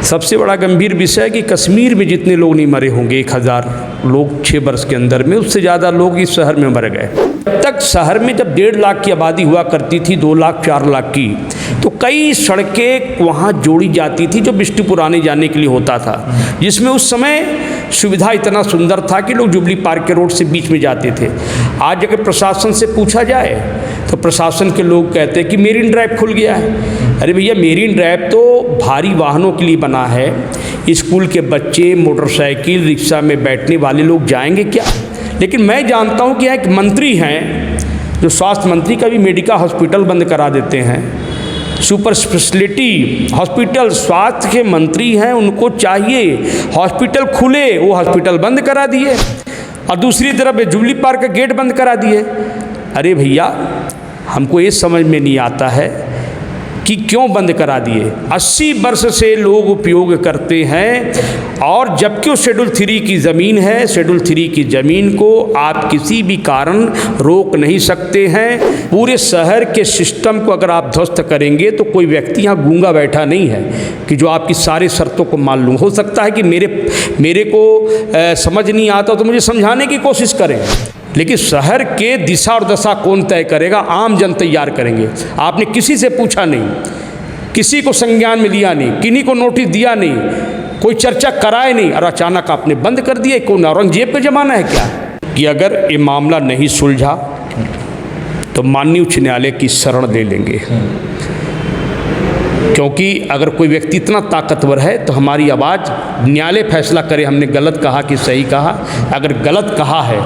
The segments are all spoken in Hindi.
सबसे बड़ा गंभीर विषय है कि कश्मीर में जितने लोग नहीं मरे होंगे 1000 लोग 6 वर्ष के अंदर में, उससे ज़्यादा लोग इस शहर में मर गए। अब तक शहर में जब 1.5 लाख की आबादी हुआ करती थी, 2 लाख 4 लाख की, तो कई सड़कें वहाँ जोड़ी जाती थी जो बिष्टुपुर आने जाने के लिए होता था, जिसमें उस समय सुविधा इतना सुंदर था कि लोग जुबली पार्क के रोड से बीच में जाते थे। आज अगर प्रशासन से पूछा जाए तो प्रशासन के लोग कहते हैं कि मेरीन ड्राइव खुल गया है। अरे भैया, मेरीन ड्राइव तो भारी वाहनों के लिए बना है, स्कूल के बच्चे, मोटरसाइकिल, रिक्शा में बैठने वाले लोग जाएंगे क्या? लेकिन मैं जानता हूँ कि एक मंत्री हैं जो स्वास्थ्य मंत्री का भी मेडिका हॉस्पिटल बंद करा देते हैं, सुपर स्पेशलिटी हॉस्पिटल, स्वास्थ्य के मंत्री हैं, उनको चाहिए हॉस्पिटल खुले, वो हॉस्पिटल बंद करा दिए। और दूसरी तरफ जुबली पार्क का गेट बंद करा दिए। अरे भैया, हमको ये समझ में नहीं आता है कि क्यों बंद करा दिए। 80 वर्ष से लोग उपयोग करते हैं, और जबकि वो शेड्यूल 3 की ज़मीन है, शेड्यूल 3 की ज़मीन को आप किसी भी कारण रोक नहीं सकते हैं। पूरे शहर के सिस्टम को अगर आप ध्वस्त करेंगे तो कोई व्यक्ति यहाँ गूंगा बैठा नहीं है कि जो आपकी सारी शर्तों को मान लूँ। हो सकता है कि मेरे को समझ नहीं आता तो मुझे समझाने की कोशिश करें, लेकिन शहर के दिशा और दशा कौन तय करेगा? आम जन तैयार करेंगे। आपने किसी से पूछा नहीं, किसी को संज्ञान में लिया नहीं, किन्हीं को नोटिस दिया नहीं, कोई चर्चा कराए नहीं, और अचानक आपने बंद कर दिया। कौन औरंगजेब का जमाना है क्या? कि अगर ये मामला नहीं सुलझा तो माननीय उच्च न्यायालय की शरण ले लेंगे, क्योंकि अगर कोई व्यक्ति इतना ताकतवर है तो हमारी आवाज़ न्यायालय फैसला करे, हमने गलत कहा कि सही कहा। अगर गलत कहा है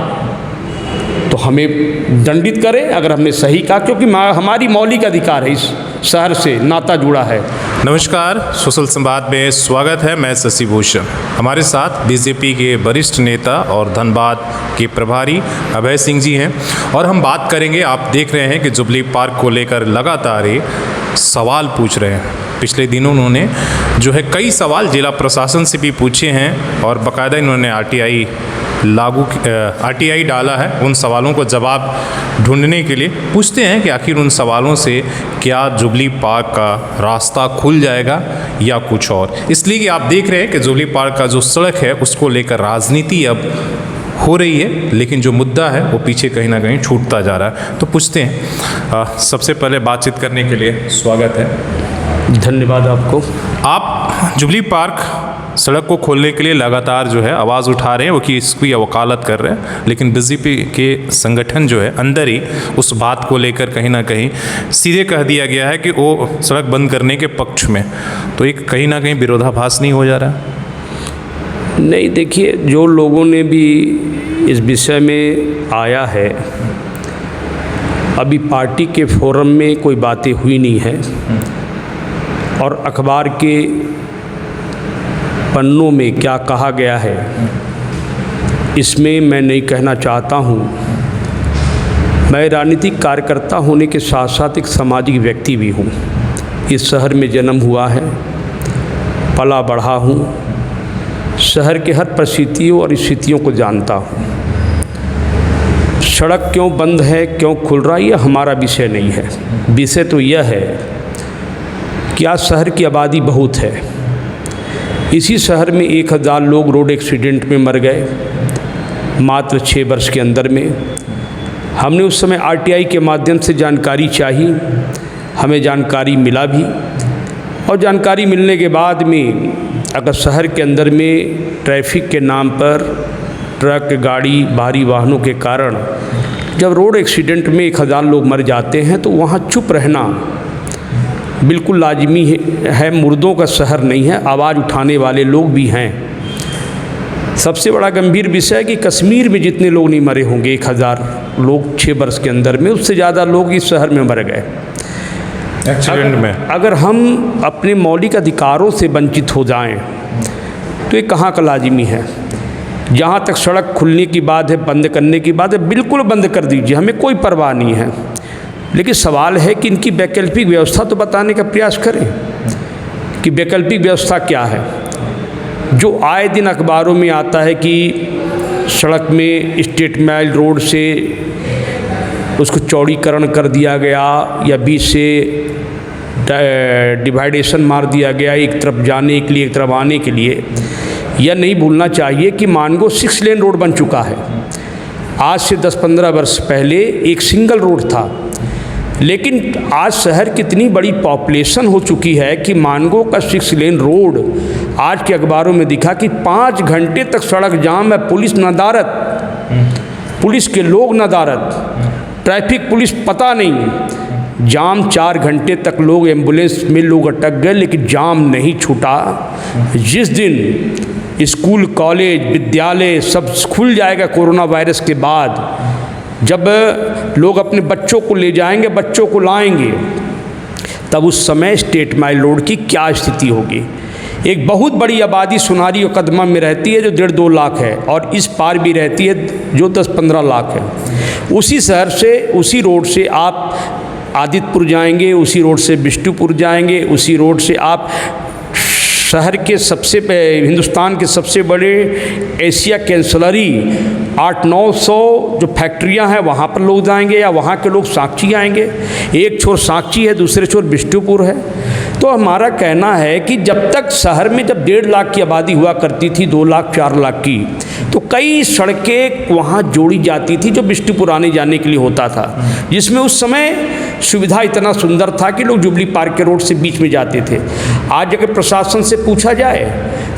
तो हमें दंडित करें, अगर हमने सही कहा, क्योंकि हमारी मौलिक अधिकार है, इस शहर से नाता जुड़ा है। नमस्कार, सोशल संवाद में स्वागत है। मैं शशि भूषण। हमारे साथ बीजेपी के वरिष्ठ नेता और धनबाद के प्रभारी अभय सिंह जी हैं, और हम बात करेंगे। आप देख रहे हैं कि जुबली पार्क को लेकर लगातार ही सवाल पूछ रहे हैं। पिछले दिनों उन्होंने जो है कई सवाल जिला प्रशासन से भी पूछे हैं, और बाकायदा इन्होंने आरटीआई डाला है। उन सवालों को जवाब ढूंढने के लिए पूछते हैं कि आखिर उन सवालों से क्या जुबली पार्क का रास्ता खुल जाएगा या कुछ और। इसलिए कि आप देख रहे हैं कि जुबली पार्क का जो सड़क है उसको लेकर राजनीति अब हो रही है, लेकिन जो मुद्दा है वो पीछे कहीं ना कहीं छूटता जा रहा है। तो पूछते हैं, सबसे पहले बातचीत करने के लिए स्वागत है। धन्यवाद आपको। आप जुबली पार्क सड़क को खोलने के लिए लगातार जो है आवाज़ उठा रहे हैं, वो कि इसकी वकालत कर रहे हैं, लेकिन बीजेपी के संगठन जो है अंदर ही उस बात को लेकर कहीं ना कहीं सीधे कह दिया गया है कि वो सड़क बंद करने के पक्ष में। तो एक कहीं ना कहीं विरोधाभास नहीं हो जा रहा? नहीं, देखिए, जो लोगों ने भी इस विषय में आया है, अभी पार्टी के फोरम में कोई बातें हुई नहीं है, और अखबार के पन्नों में क्या कहा गया है इसमें मैं नहीं कहना चाहता हूँ। मैं राजनीतिक कार्यकर्ता होने के साथ साथ एक सामाजिक व्यक्ति भी हूँ। इस शहर में जन्म हुआ है, पला बढ़ा हूँ, शहर के हर परिस्थितियों और स्थितियों को जानता हूँ। सड़क क्यों बंद है, क्यों खुल रहा है, यह हमारा विषय नहीं है। विषय तो यह है कि आज शहर की आबादी बहुत है। इसी शहर में 1000 लोग रोड एक्सीडेंट में मर गए मात्र 6 वर्ष के अंदर में। हमने उस समय आरटीआई के माध्यम से जानकारी चाही, हमें जानकारी मिला भी, और जानकारी मिलने के बाद में अगर शहर के अंदर में ट्रैफिक के नाम पर ट्रक, गाड़ी, भारी वाहनों के कारण जब रोड एक्सीडेंट में 1000 लोग मर जाते हैं तो वहाँ चुप रहना बिल्कुल लाजमी है। मुर्दों का शहर नहीं है, आवाज़ उठाने वाले लोग भी हैं। सबसे बड़ा गंभीर विषय है कि कश्मीर में जितने लोग नहीं मरे होंगे 1000 लोग 6 वर्ष के अंदर में, उससे ज़्यादा लोग इस शहर में मर गए एक्सीडेंट में। अगर हम अपने मौलिक अधिकारों से वंचित हो जाएं तो ये कहाँ का लाजिमी है? जहाँ तक सड़क खुलने की बात है, बंद करने की बात है, बिल्कुल बंद कर दीजिए, हमें कोई परवाह नहीं है। लेकिन सवाल है कि इनकी वैकल्पिक व्यवस्था तो बताने का प्रयास करें कि वैकल्पिक व्यवस्था क्या है। जो आए दिन अखबारों में आता है कि सड़क में स्टेट माइल रोड से उसको चौड़ीकरण कर दिया गया, या बीच से डिवाइडेशन मार दिया गया, एक तरफ जाने के लिए एक तरफ आने के लिए। यह नहीं भूलना चाहिए कि मानगो 6 लेन रोड बन चुका है। आज से 10-15 वर्ष पहले एक सिंगल रोड था, लेकिन आज शहर की इतनी बड़ी पॉपुलेशन हो चुकी है कि मानगो का 6 लेन रोड आज के अखबारों में दिखा कि 5 घंटे तक सड़क जाम है। पुलिस नदारत, पुलिस के लोग नदारत, ट्रैफिक पुलिस पता नहीं, जाम 4 घंटे तक लोग एम्बुलेंस में लोग अटक गए, लेकिन जाम नहीं छूटा। जिस दिन स्कूल कॉलेज विद्यालय सब खुल जाएगा कोरोना वायरस के बाद, जब लोग अपने बच्चों को ले जाएंगे, बच्चों को लाएंगे, तब उस समय स्टेट माइल रोड की क्या स्थिति होगी। एक बहुत बड़ी आबादी सुनारी और कदमा में रहती है जो 1.5-2 लाख है, और इस पार भी रहती है जो 10-15 लाख है। उसी शहर से, उसी रोड से आप आदित्यपुर जाएंगे, उसी रोड से बिष्टुपुर जाएंगे, उसी रोड से आप शहर के हिंदुस्तान के सबसे बड़े एशिया कैंसलरी 800-900 जो फैक्ट्रियां हैं वहाँ पर लोग जाएंगे, या वहाँ के लोग साक्षी आएंगे। एक छोर साक्षी है, दूसरे छोर बिष्टुपुर है। तो हमारा कहना है कि जब तक शहर में जब 1.5 लाख की आबादी हुआ करती थी, 2 लाख 4 लाख की, तो कई सड़कें वहाँ जोड़ी जाती थी जो बिष्टुपुर आने जाने के लिए होता था, जिसमें उस समय सुविधा इतना सुंदर था कि लोग जुबली पार्क के रोड से बीच में जाते थे। आज अगर प्रशासन से पूछा जाए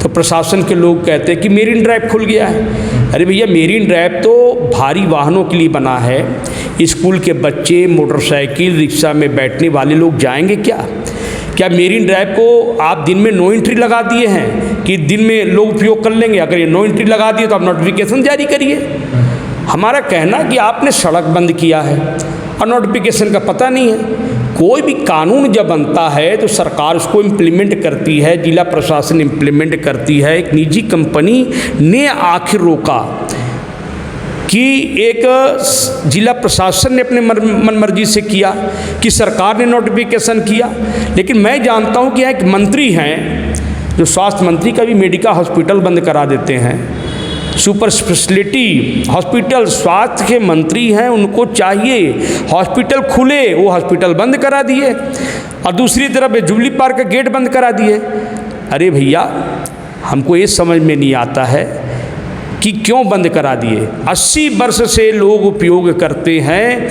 तो प्रशासन के लोग कहते हैं कि मेरीन ड्राइव खुल गया है। अरे भैया, मेरीन ड्राइव तो भारी वाहनों के लिए बना है। स्कूल के बच्चे, मोटरसाइकिल, रिक्शा में बैठने वाले लोग जाएंगे क्या? क्या मेरीन ड्राइव को आप दिन में नो एंट्री लगा दिए हैं कि दिन में लोग उपयोग कर लेंगे? अगर ये नो एंट्री लगा दिए तो आप नोटिफिकेशन जारी करिए। हमारा कहना कि आपने सड़क बंद किया है और नोटिफिकेशन का पता नहीं है। कोई भी कानून जब बनता है तो सरकार उसको इम्प्लीमेंट करती है, जिला प्रशासन इम्प्लीमेंट करती है। एक निजी कंपनी ने आखिर रोका कि एक जिला प्रशासन ने अपने मनमर्जी से किया कि सरकार ने नोटिफिकेशन किया। लेकिन मैं जानता हूं कि एक मंत्री हैं जो स्वास्थ्य मंत्री का भी मेडिका हॉस्पिटल बंद करा देते हैं, सुपर स्पेशलिटी हॉस्पिटल। स्वास्थ्य के मंत्री हैं, उनको चाहिए हॉस्पिटल खुले, वो हॉस्पिटल बंद करा दिए, और दूसरी तरफ जुबली पार्क का गेट बंद करा दिए। अरे भैया, हमको ये समझ में नहीं आता है कि क्यों बंद करा दिए। 80 वर्ष से लोग उपयोग करते हैं,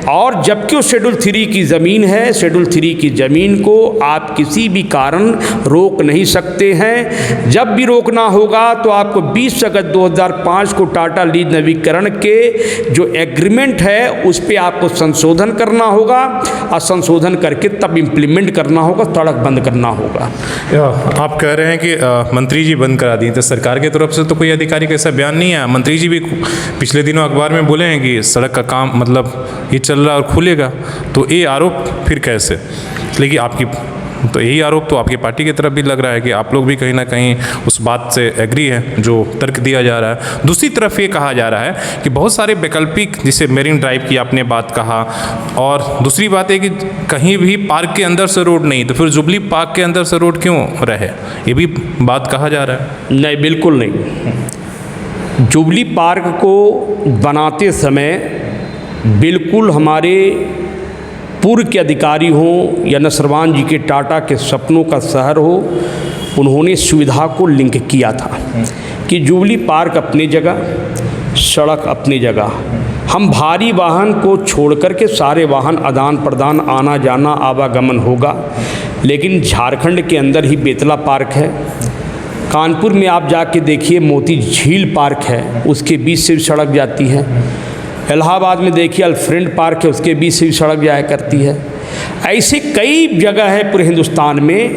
और जबकि वो शेड्यूल 3 की ज़मीन है, शेड्यूल 3 की ज़मीन को आप किसी भी कारण रोक नहीं सकते हैं। जब भी रोकना होगा तो आपको 20 अगस्त 2005 को टाटा लीज नवीकरण के जो एग्रीमेंट है उस पर आपको संशोधन करना होगा, और संशोधन करके तब इम्प्लीमेंट करना होगा, सड़क बंद करना होगा। आप कह रहे हैं कि मंत्री जी बंद करा दिए, तो सरकार की तरफ से तो कोई आधिकारिक ऐसा बयान नहीं आया। मंत्री जी भी पिछले दिनों अखबार में बोले हैं कि सड़क का काम मतलब ये चल रहा और खुलेगा, तो ये आरोप फिर कैसे? लेकिन आपकी तो यही आरोप तो आपकी पार्टी की तरफ भी लग रहा है कि आप लोग भी कहीं ना कहीं उस बात से एग्री है जो तर्क दिया जा रहा है। दूसरी तरफ ये कहा जा रहा है कि बहुत सारे वैकल्पिक, जिसे मेरीन ड्राइव की आपने बात कहा, और दूसरी बात है कि कहीं भी पार्क के अंदर से रोड नहीं, तो फिर जुबली पार्क के अंदर से रोड क्यों रहे, ये भी बात कहा जा रहा है। नहीं, बिल्कुल नहीं। जुबली पार्क को बनाते समय बिल्कुल हमारे पूर्व के अधिकारी हों या नसरवान जी के टाटा के सपनों का शहर हो, उन्होंने सुविधा को लिंक किया था कि जुबली पार्क अपनी जगह, सड़क अपनी जगह, हम भारी वाहन को छोड़ कर के सारे वाहन आदान प्रदान, आना जाना, आवागमन होगा। लेकिन झारखंड के अंदर ही बेतला पार्क है, कानपुर में आप जाके देखिए मोती झील पार्क है, उसके बीच से भी सड़क जाती है। इलाहाबाद में देखिए अल्फ्रेंड पार्क है, उसके बीच से भी सड़क जाया करती है। ऐसे कई जगह है पूरे हिंदुस्तान में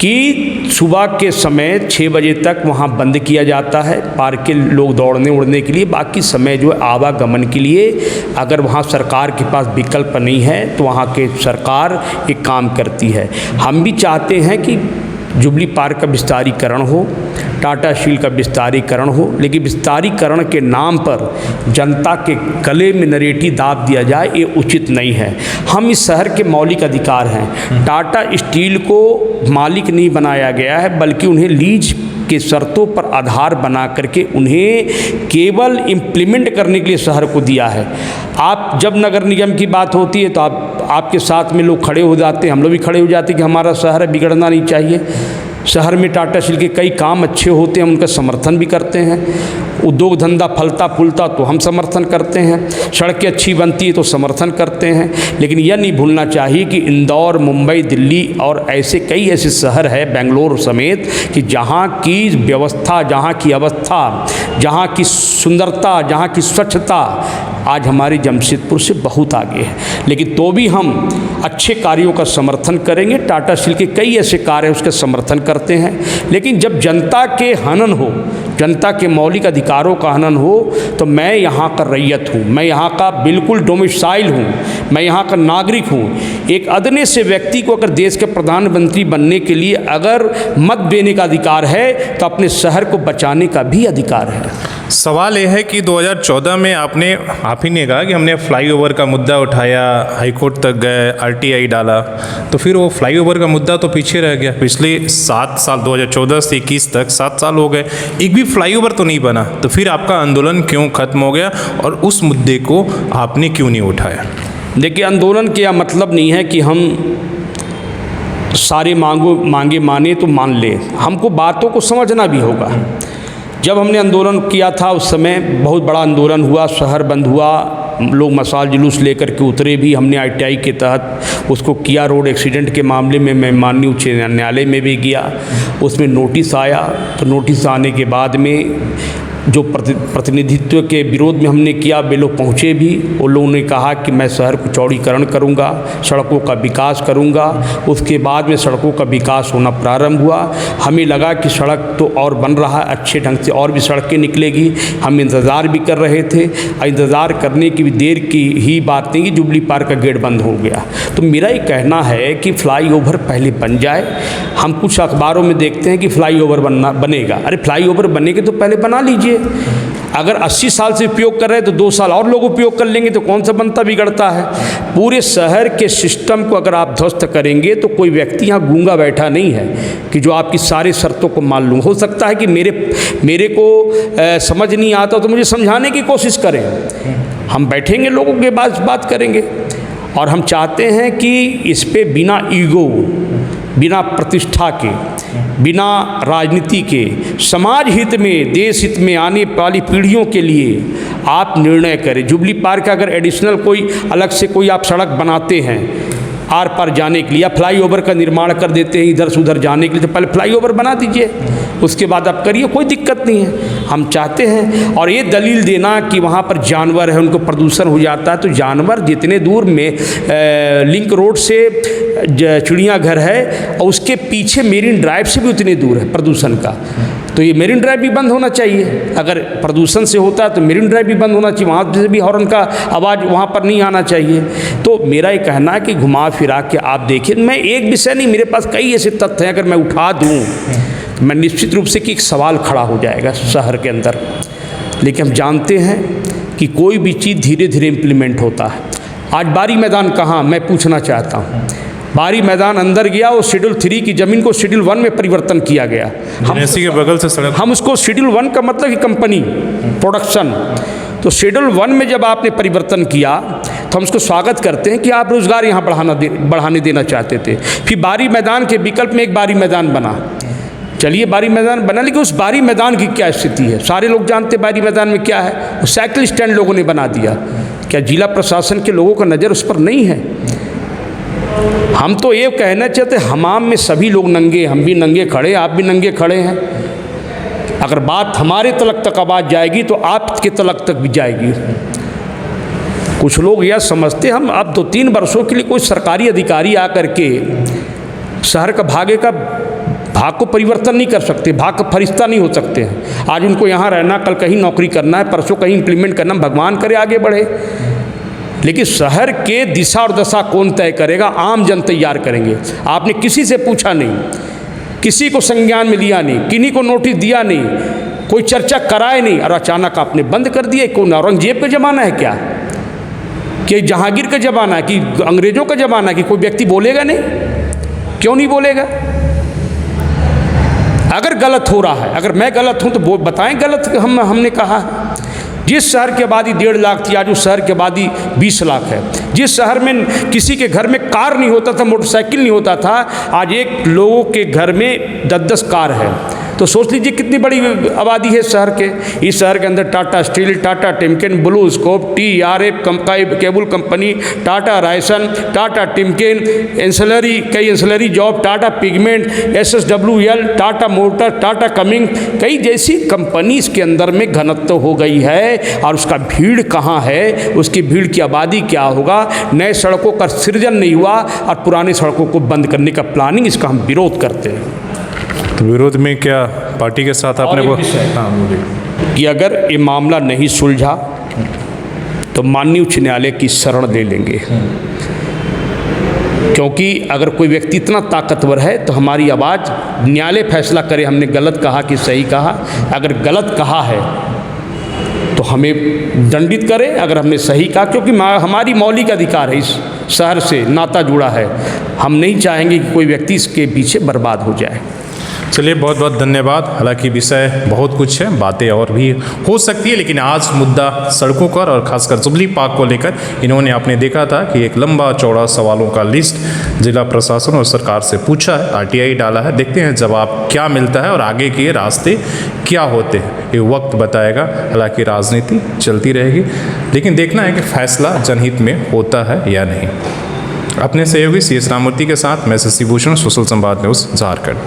कि सुबह के समय 6 बजे तक वहाँ बंद किया जाता है पार्क के लोग दौड़ने उड़ने के लिए। बाकी समय जो है आवागमन के लिए, अगर वहाँ सरकार के पास विकल्प नहीं है तो वहाँ के सरकार एक काम करती है। हम भी चाहते हैं कि जुबली पार्क का विस्तारीकरण हो, टाटा स्टील का विस्तारीकरण हो, लेकिन विस्तारीकरण के नाम पर जनता के गले में नरेटी दाब दिया जाए, ये उचित नहीं है। हम इस शहर के मौलिक अधिकार हैं। टाटा स्टील को मालिक नहीं बनाया गया है, बल्कि उन्हें लीज के शर्तों पर आधार बना करके उन्हें केवल इम्प्लीमेंट करने के लिए शहर को दिया है। आप जब नगर निगम की बात होती है तो आप आपके साथ में लोग खड़े हो जाते हैं, हम लोग भी खड़े हो जाते हैं कि हमारा शहर है, बिगड़ना नहीं चाहिए। शहर में टाटा स्टील के कई काम अच्छे होते हैं, हम उनका समर्थन भी करते हैं। उद्योग धंधा फलता फूलता तो हम समर्थन करते हैं, सड़कें अच्छी बनती है तो समर्थन करते हैं। लेकिन यह नहीं भूलना चाहिए कि इंदौर, मुंबई, दिल्ली और ऐसे कई ऐसे शहर है, बेंगलोर समेत, कि जहाँ की व्यवस्था, जहाँ की अवस्था, जहाँ की सुंदरता, जहाँ की स्वच्छता आज हमारे जमशेदपुर से बहुत आगे है। लेकिन तो भी हम अच्छे कार्यों का समर्थन करेंगे। टाटा स्टील के कई ऐसे कार्य उसका समर्थन करते हैं। लेकिन जब जनता के हनन हो, जनता के मौलिक अधिकारों का हनन हो, तो मैं यहाँ का रैयत हूँ, मैं यहाँ का बिल्कुल डोमिसाइल हूँ, मैं यहाँ का नागरिक हूँ। एक अदने से व्यक्ति को अगर देश के प्रधानमंत्री बनने के लिए अगर मत देने का अधिकार है, तो अपने शहर को बचाने का भी अधिकार है। सवाल यह है कि 2014 में आप ही ने कहा कि हमने फ्लाईओवर का मुद्दा उठाया, हाईकोर्ट तक गए, आरटीआई डाला, तो फिर वो फ्लाईओवर का मुद्दा तो पीछे रह गया। पिछले 7 साल 2014 से 21 तक 7 साल हो गए, एक भी फ्लाईओवर तो नहीं बना। तो फिर आपका आंदोलन क्यों खत्म हो गया और उस मुद्दे को आपने क्यों नहीं उठाया? देखिए, आंदोलन का मतलब नहीं है कि हम सारे मांगे माने तो मान ले, हमको बातों को समझना भी होगा। जब हमने आंदोलन किया था उस समय बहुत बड़ा आंदोलन हुआ, शहर बंद हुआ, लोग मसाल जुलूस लेकर के उतरे भी। हमने आरटीआई के तहत उसको किया। रोड एक्सीडेंट के मामले में मैं माननीय उच्च न्यायालय में भी गया, उसमें नोटिस आया। तो नोटिस आने के बाद में जो प्रतिनिधित्व के विरोध में हमने किया, वे लोग पहुँचे भी। वो लोगों ने कहा कि मैं शहर को चौड़ीकरण करूँगा, सड़कों का विकास करूँगा। उसके बाद में सड़कों का विकास होना प्रारंभ हुआ। हमें लगा कि सड़क तो और बन रहा है, अच्छे ढंग से और भी सड़कें निकलेगी। हम इंतज़ार भी कर रहे थे। इंतज़ार करने की भी देर की ही बात नहीं कि जुबली पार्क का गेट बंद हो गया। तो मेरा ये कहना है कि फ्लाईओवर पहले बन जाए। हम कुछ अखबारों में देखते हैं कि फ्लाईओवर बनेगा। अरे फ्लाईओवर बनेगा तो पहले बना लीजिए। अगर 80 साल से उपयोग कर रहे हैं तो 2 साल और लोग उपयोग कर लेंगे, तो कौन सा बनता बिगड़ता है। पूरे शहर के सिस्टम को अगर आप ध्वस्त करेंगे तो कोई व्यक्ति यहाँ गूंगा बैठा नहीं है कि जो आपकी सारी शर्तों को मान लूँ। हो सकता है कि मेरे को समझ नहीं आता तो मुझे समझाने की कोशिश करें। हम बैठेंगे, लोगों के पास बात करेंगे। और हम चाहते हैं कि इस पे बिना ईगो, बिना प्रतिष्ठा के, बिना राजनीति के, समाज हित में, देश हित में, आने वाली पीढ़ियों के लिए आप निर्णय करें। जुबली पार्क का अगर एडिशनल कोई अलग से कोई आप सड़क बनाते हैं आर पार जाने के लिए, या फ्लाईओवर का निर्माण कर देते हैं इधर से उधर जाने के लिए, तो पहले फ्लाईओवर बना दीजिए, उसके बाद आप करिए, कोई दिक्कत नहीं है। हम चाहते हैं। और ये दलील देना कि वहाँ पर जानवर है, उनको प्रदूषण हो जाता है, तो जानवर जितने दूर में लिंक रोड से चिड़ियाघर है और उसके पीछे मेरीन ड्राइव से भी उतने दूर है प्रदूषण का, तो ये मेरीन ड्राइव भी बंद होना चाहिए। अगर प्रदूषण से होता है तो मेरीन ड्राइव भी बंद होना चाहिए, वहाँ से भी हॉर्न का आवाज़ वहाँ पर नहीं आना चाहिए। तो मेरा ये कहना है कि घुमा फिरा के आप देखिए, मैं एक विषय नहीं, मेरे पास कई ऐसे तथ्य हैं, अगर मैं उठा दूँ तो मैं निश्चित रूप से कि एक सवाल खड़ा हो जाएगा शहर के अंदर। लेकिन हम जानते हैं कि कोई भी चीज़ धीरे धीरे इम्प्लीमेंट होता है। आज बारी मैदान कहाँ, मैं पूछना चाहता हूँ। बारी मैदान अंदर गया और शेड्यूल 3 की ज़मीन को शेड्यूल 1 में परिवर्तन किया गया। हम इसी के बगल से सड़क, हम उसको शेड्यूल 1 का मतलब कि कंपनी प्रोडक्शन, तो शेड्यूल 1 में जब आपने परिवर्तन किया तो हम उसको स्वागत करते हैं कि आप रोज़गार यहाँ बढ़ाने देना चाहते थे। फिर बारी मैदान के विकल्प में एक बारी मैदान बना। चलिए बारी मैदान बना, लेकिन उस बारी मैदान की क्या स्थिति है सारे लोग जानते हैं। बारी मैदान में क्या है, वो साइकिल स्टैंड लोगों ने बना दिया। क्या जिला प्रशासन के लोगों का नज़र उस पर नहीं है? हम तो ये कहना चाहते, हमाम में सभी लोग नंगे, हम भी नंगे खड़े, आप भी नंगे खड़े हैं। अगर बात हमारे तलक तक आवाज़ जाएगी तो आपके तलक तक भी जाएगी। कुछ लोग यह समझते हम अब 2-3 वर्षों के लिए कोई सरकारी अधिकारी आकर के शहर का भाग को परिवर्तन नहीं कर सकते, भाग का फरिश्ता नहीं हो सकते हैं। आज उनको यहाँ रहना, कल कहीं नौकरी करना है, परसों कहीं इम्प्लीमेंट करना, भगवान करे आगे बढ़े। लेकिन शहर के दिशा और दशा कौन तय करेगा? आम जन तैयार करेंगे। आपने किसी से पूछा नहीं, किसी को संज्ञान में लिया नहीं, किन्हीं को नोटिस दिया नहीं, कोई चर्चा कराए नहीं, और अचानक आपने बंद कर दिया। कौन औरंगजेब का ज़माना है क्या? कि जहांगीर का ज़माना है कि अंग्रेज़ों का ज़माना है कि कोई व्यक्ति बोलेगा नहीं? क्यों नहीं बोलेगा? अगर गलत हो रहा है, अगर मैं गलत हूँ तो वो बताएं गलत हमने कहा। जिस शहर की आबादी 1.5 लाख थी, आज उस शहर की आबादी 20 लाख है। जिस शहर में किसी के घर में कार नहीं होता था, मोटरसाइकिल नहीं होता था, आज एक लोगों के घर में 10-10 कार है। तो सोच लीजिए कितनी बड़ी आबादी है शहर के। इस शहर के अंदर Tata Steel, Tata Timken, BlueScope, TRF cable company, Tata Ryerson, Tata Timken, कई ancillary job, Tata Pigment, SSWL, Tata Motor, Tata Cummins, कई जैसी कंपनी इसके अंदर में घनत्व हो गई है। और उसका भीड़ कहाँ है, उसकी भीड़ की आबादी क्या होगा। नए सड़कों का सृजन नहीं हुआ और पुरानी सड़कों को बंद करने का प्लानिंग, इसका हम विरोध करते हैं। तो विरोध में क्या पार्टी के साथ आपने वो कि अगर ये मामला नहीं सुलझा तो माननीय उच्च न्यायालय की शरण ले लेंगे, क्योंकि अगर कोई व्यक्ति इतना ताकतवर है तो हमारी आवाज़ न्यायालय फैसला करे, हमने गलत कहा कि सही कहा। अगर गलत कहा है तो हमें दंडित करे, अगर हमने सही कहा, क्योंकि हमारी मौलिक अधिकार है, इस शहर से नाता जुड़ा है। हम नहीं चाहेंगे कि कोई व्यक्ति इसके पीछे बर्बाद हो जाए। चलिए, बहुत बहुत धन्यवाद। हालांकि विषय बहुत कुछ है, बातें और भी हो सकती है, लेकिन आज मुद्दा सड़कों पर और खासकर जुबली पार्क को लेकर इन्होंने आपने देखा था कि एक लंबा चौड़ा सवालों का लिस्ट जिला प्रशासन और सरकार से पूछा है, RTI डाला है। देखते हैं जवाब क्या मिलता है और आगे के रास्ते क्या होते हैं, ये वक्त बताएगा। हालांकि राजनीति चलती रहेगी, लेकिन देखना है कि फैसला जनहित में होता है या नहीं। अपने सहयोगी CS राममूर्ति के साथ मैं शशि भूषण, सोशल संवाद न्यूज़, झारखंड।